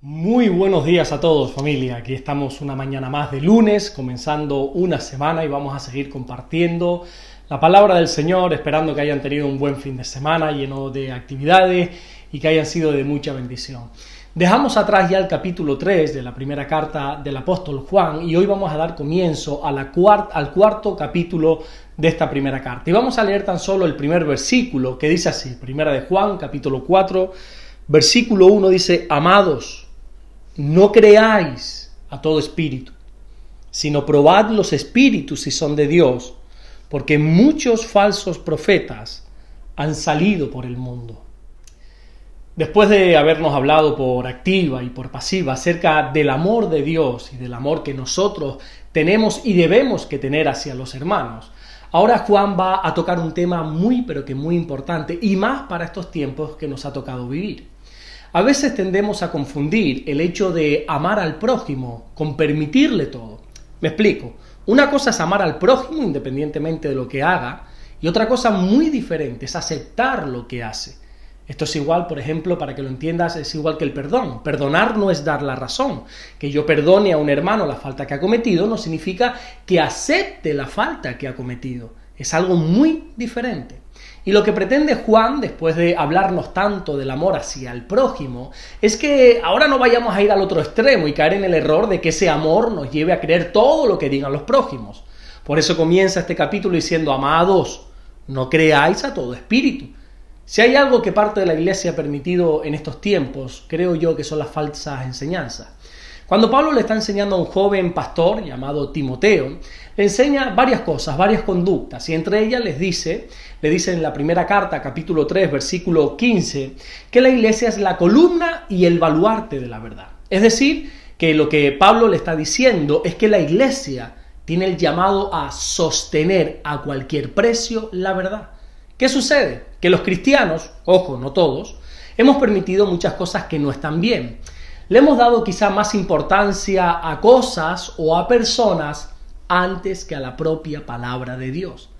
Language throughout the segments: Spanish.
Muy buenos días a todos, familia. Aquí estamos una mañana más de lunes, comenzando una semana y vamos a seguir compartiendo la palabra del Señor, esperando que hayan tenido un buen fin de semana lleno de actividades y que hayan sido de mucha bendición. Dejamos atrás ya el capítulo 3 de la primera carta del apóstol Juan y hoy vamos a dar comienzo al cuarto capítulo de esta primera carta. Y vamos a leer tan solo el primer versículo que dice así, primera de Juan, capítulo 4, versículo 1 dice: Amados, no creáis a todo espíritu, sino probad los espíritus si son de Dios, porque muchos falsos profetas han salido por el mundo. Después de habernos hablado por activa y por pasiva acerca del amor de Dios y del amor que nosotros tenemos y debemos que tener hacia los hermanos, ahora Juan va a tocar un tema muy importante y más para estos tiempos que nos ha tocado vivir. A veces tendemos a confundir el hecho de amar al prójimo con permitirle todo. Me explico. Una cosa es amar al prójimo independientemente de lo que haga y otra cosa muy diferente es aceptar lo que hace. Esto es igual, por ejemplo, para que lo entiendas, es igual que el perdón. Perdonar no es dar la razón. Que yo perdone a un hermano la falta que ha cometido no significa que acepte la falta que ha cometido. Es algo muy diferente. Y lo que pretende Juan, después de hablarnos tanto del amor hacia el prójimo, es que ahora no vayamos a ir al otro extremo y caer en el error de que ese amor nos lleve a creer todo lo que digan los prójimos. Por eso comienza este capítulo diciendo: Amados, no creáis a todo espíritu. Si hay algo que parte de la iglesia ha permitido en estos tiempos, creo yo que son las falsas enseñanzas. Cuando Pablo le está enseñando a un joven pastor llamado Timoteo, le enseña varias cosas, varias conductas, y entre ellas le dice en la primera carta, capítulo 3, versículo 15, que la iglesia es la columna y el baluarte de la verdad. Es decir, que lo que Pablo le está diciendo es que la iglesia tiene el llamado a sostener a cualquier precio la verdad. ¿Qué sucede? Que los cristianos, ojo, no todos, hemos permitido muchas cosas que no están bien. Le hemos dado quizá más importancia a cosas o a personas antes que a la propia palabra de Dios.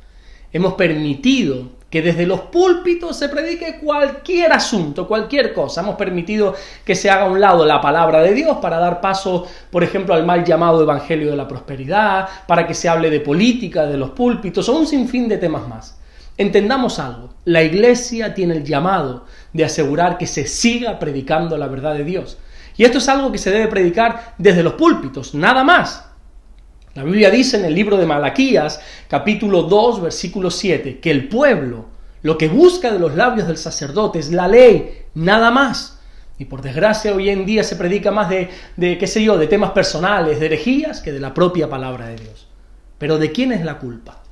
Hemos permitido que desde los púlpitos se predique cualquier asunto, cualquier cosa. Hemos permitido que se haga a un lado la palabra de Dios para dar paso, por ejemplo, al mal llamado evangelio de la prosperidad, para que se hable de política de los púlpitos o un sinfín de temas más. Entendamos algo, la iglesia tiene el llamado de asegurar que se siga predicando la verdad de Dios. Y esto es algo que se debe predicar desde los púlpitos, nada más. La Biblia dice en el libro de Malaquías, capítulo 2, versículo 7, que el pueblo lo que busca de los labios del sacerdote es la ley, nada más. Y por desgracia hoy en día se predica más de temas personales, de herejías, que de la propia palabra de Dios. Pero ¿de quién es la culpa?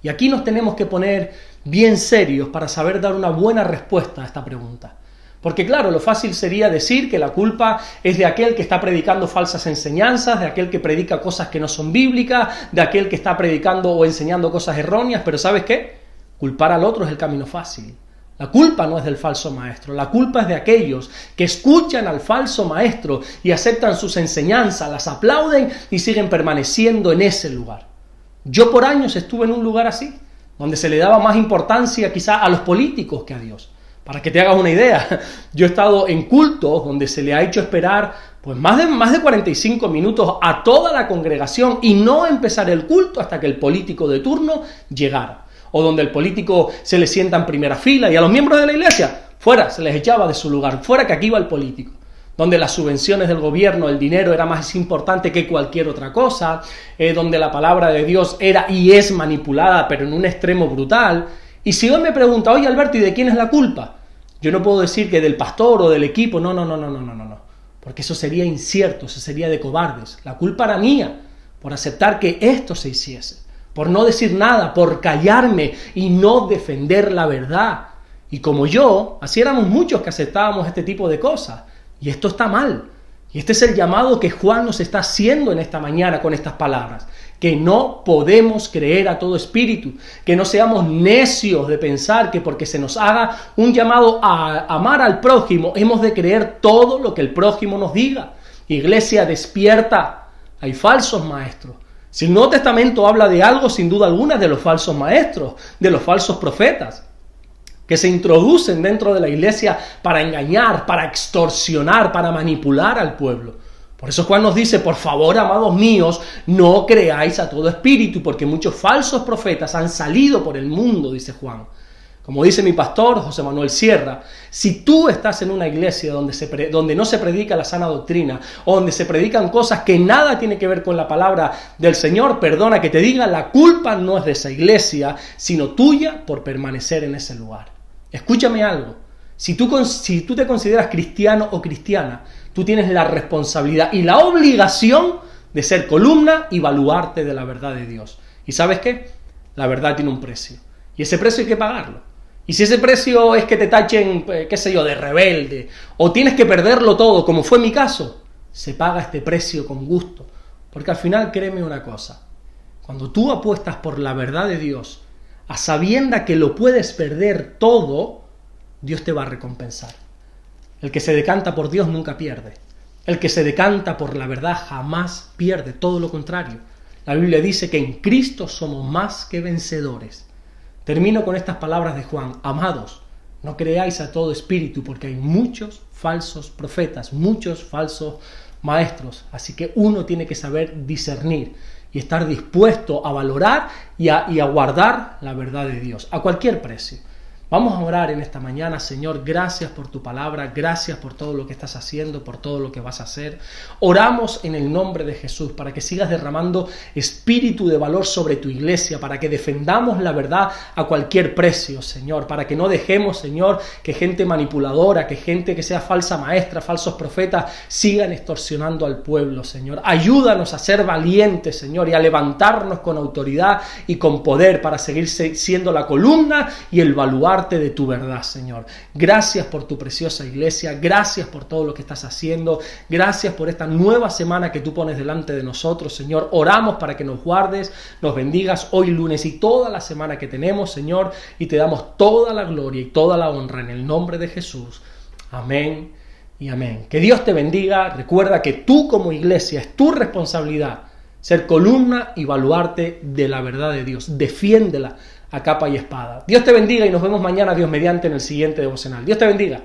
Y aquí nos tenemos que poner bien serios para saber dar una buena respuesta a esta pregunta. Porque claro, lo fácil sería decir que la culpa es de aquel que está predicando falsas enseñanzas, de aquel que predica cosas que no son bíblicas, de aquel que está predicando o enseñando cosas erróneas, pero ¿sabes qué? Culpar al otro es el camino fácil. La culpa no es del falso maestro, la culpa es de aquellos que escuchan al falso maestro y aceptan sus enseñanzas, las aplauden y siguen permaneciendo en ese lugar. Yo por años estuve en un lugar así, donde se le daba más importancia quizá a los políticos que a Dios. Para que te hagas una idea, yo he estado en cultos donde se le ha hecho esperar pues más de 45 minutos a toda la congregación y no empezar el culto hasta que el político de turno llegara. O donde el político se le sienta en primera fila y a los miembros de la iglesia, fuera, se les echaba de su lugar, fuera que aquí va el político. Donde las subvenciones del gobierno, el dinero era más importante que cualquier otra cosa, donde la palabra de Dios era y es manipulada, pero en un extremo brutal. Y si hoy me pregunta, oye Alberto, ¿y de quién es la culpa? Yo no puedo decir que del pastor o del equipo, no, porque eso sería incierto, eso sería de cobardes. La culpa era mía por aceptar que esto se hiciese, por no decir nada, por callarme y no defender la verdad. Y como yo, así éramos muchos que aceptábamos este tipo de cosas. Y esto está mal. Y este es el llamado que Juan nos está haciendo en esta mañana con estas palabras. Que no podemos creer a todo espíritu. Que no seamos necios de pensar que porque se nos haga un llamado a amar al prójimo, hemos de creer todo lo que el prójimo nos diga. Iglesia, despierta. Hay falsos maestros. Si el Nuevo Testamento habla de algo, sin duda alguna, de los falsos maestros, de los falsos profetas. que se introducen dentro de la iglesia para engañar, para extorsionar, para manipular al pueblo. Por eso Juan nos dice, por favor, amados míos, no creáis a todo espíritu, porque muchos falsos profetas han salido por el mundo, dice Juan. Como dice mi pastor, José Manuel Sierra, si tú estás en una iglesia donde no se predica la sana doctrina, o donde se predican cosas que nada tienen que ver con la palabra del Señor, perdona que te diga, la culpa no es de esa iglesia, sino tuya por permanecer en ese lugar. Escúchame algo, si tú te consideras cristiano o cristiana, tú tienes la responsabilidad y la obligación de ser columna y baluarte de la verdad de Dios. ¿Y sabes qué? La verdad tiene un precio, y ese precio hay que pagarlo. Y si ese precio es que te tachen, qué sé yo, de rebelde, o tienes que perderlo todo, como fue mi caso, se paga este precio con gusto. Porque al final, créeme una cosa, cuando tú apuestas por la verdad de Dios, a sabienda que lo puedes perder todo, Dios te va a recompensar. El que se decanta por Dios nunca pierde. El que se decanta por la verdad jamás pierde, todo lo contrario. La Biblia dice que en Cristo somos más que vencedores. Termino con estas palabras de Juan. Amados, no creáis a todo espíritu, porque hay muchos falsos profetas, muchos falsos maestros. Así que uno tiene que saber discernir y estar dispuesto a valorar y a guardar la verdad de Dios, a cualquier precio. Vamos a orar en esta mañana. Señor, gracias por tu palabra, gracias por todo lo que estás haciendo, por todo lo que vas a hacer. Oramos en el nombre de Jesús para que sigas derramando espíritu de valor sobre tu iglesia, para que defendamos la verdad a cualquier precio, Señor, para que no dejemos, Señor, que gente manipuladora, que gente que sea falsa maestra, falsos profetas, sigan extorsionando al pueblo, Señor. Ayúdanos a ser valientes, Señor, y a levantarnos con autoridad y con poder para seguir siendo la columna y el baluarte de tu verdad, Señor. Gracias por tu preciosa iglesia, gracias por todo lo que estás haciendo, gracias por esta nueva semana que tú pones delante de nosotros, Señor. Oramos para que nos guardes, nos bendigas hoy lunes y toda la semana que tenemos, Señor, y te damos toda la gloria y toda la honra en el nombre de Jesús. Amén y amén. Que Dios te bendiga. Recuerda que tú como iglesia es tu responsabilidad ser columna y baluarte de la verdad de Dios. Defiéndela a capa y espada. Dios te bendiga y nos vemos mañana, Dios mediante, en el siguiente devocional. Dios te bendiga.